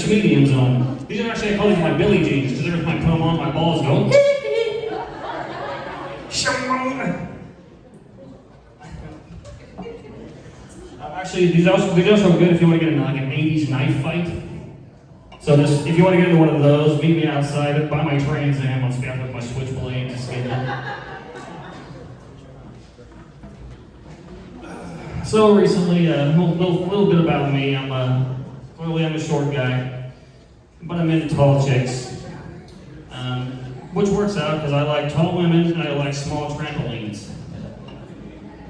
mediums on. These are actually, I call these my Billy jeans, because every time I put them on, my balls go. Actually, these also good if you want to get in like an 80s knife fight. So just, if you want to get into one of those, meet me outside, buy my Trans Am, I'll stand with my switchblade, just get in. So recently, a little bit about me. Clearly I'm a short guy, but I'm into tall chicks, which works out because I like tall women and I like small trampolines.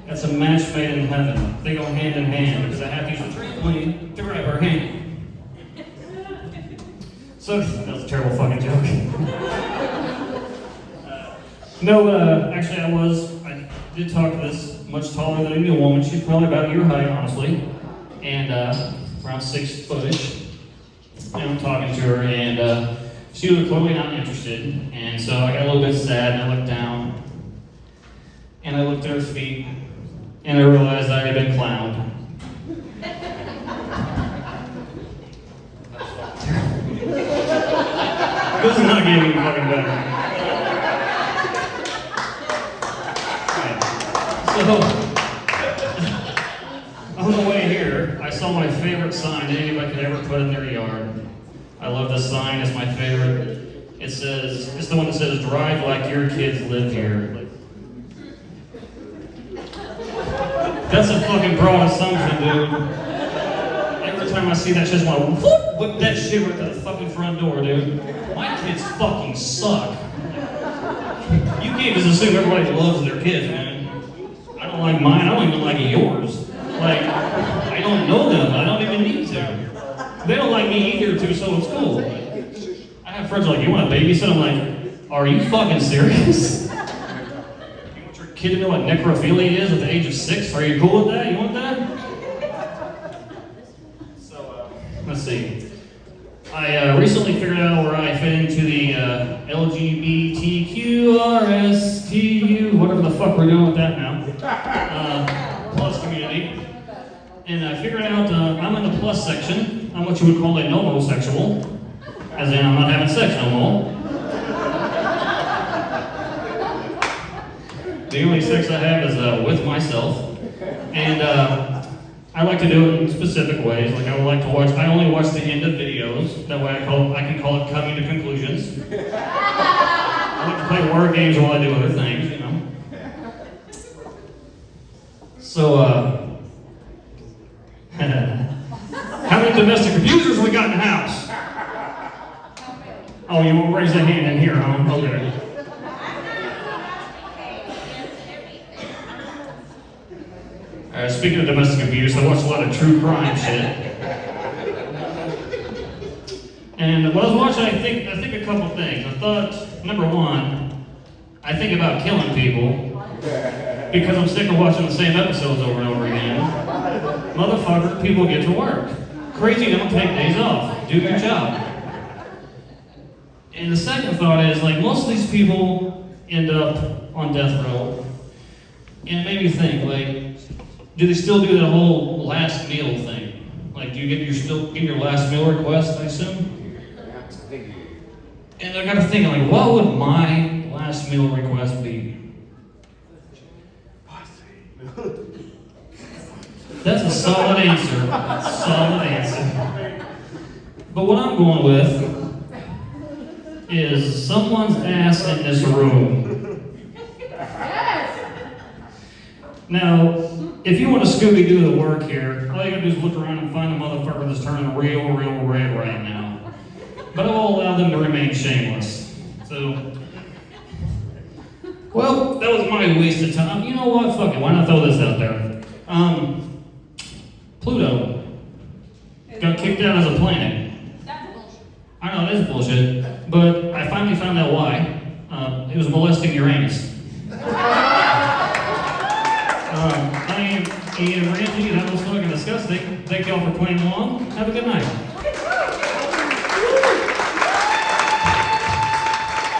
That's a match made in heaven. They go hand in hand because I have to use a trampoline to grab her hand. So, that was a terrible fucking joke. Actually I did talk to this much taller than any woman. She's probably about your height, honestly. And around 6 footish. And I'm talking to her and she was clearly not interested. And so I got a little bit sad and I looked down. And I looked at her feet. And I realized I had been clowned. This is not getting any fucking better. Right. So, on the way here, I saw my favorite sign anybody could ever put in their yard. I love this sign, it's my favorite. It's the one that says, "Drive like your kids live here." That's a fucking broad assumption, dude. Every time I see that shit, I just want to whip that shit right to the fucking front door, dude. My kids fucking suck. You can't just assume everybody loves their kids, man. I don't like mine, I don't even like yours. Like, I don't know them, I don't even need to. They don't like me either, too, so it's cool. I have friends like, "You want to babysit?" I'm like, "Are you fucking serious? Kid to know what necrophilia is at the age of 6? Are you cool with that? You want that?" So, let's see. I recently figured out where I fit into the LGBTQRSTU, whatever the fuck we're doing with that now, plus community. And I figured out I'm in the plus section. I'm what you would call a nomosexual, as in I'm not having sex no more. The only sex I have is with myself, and I like to do it in specific ways. Like I only watch the end of videos. That way I can call it coming to conclusions. I like to play word games while I do other things, you know. So, how many domestic abusers we got in the house? Oh, you won't raise a hand in here, huh? Okay. Speaking of domestic abuse, I watch a lot of true crime shit. And when I was watching, I think a couple things. I thought, number one, I think about killing people because I'm sick of watching the same episodes over and over again. Motherfucker, people get to work. Crazy don't take days off. Do your job. And the second thought is, like, most of these people end up on death row. And it made me think, like, do they still do the whole last meal thing? Like, do you still get your last meal request, I assume? And I got to think, like, what would my last meal request be? That's a solid answer. Solid answer. But what I'm going with is someone's ass in this room. Now, if you want to Scooby-Doo the work here, all you gotta do is look around and find a motherfucker that's turning real red right now. But I will allow them to remain shameless. So, well, that was my waste of time. You know what? Fuck it. Why not throw this out there? Pluto got kicked out as a planet. That's bullshit. I know, it is bullshit. But I finally found out why. It was molesting Uranus. I am Ian Ramsey, and that was fucking disgusting. Thank y'all for playing along. Have a good night.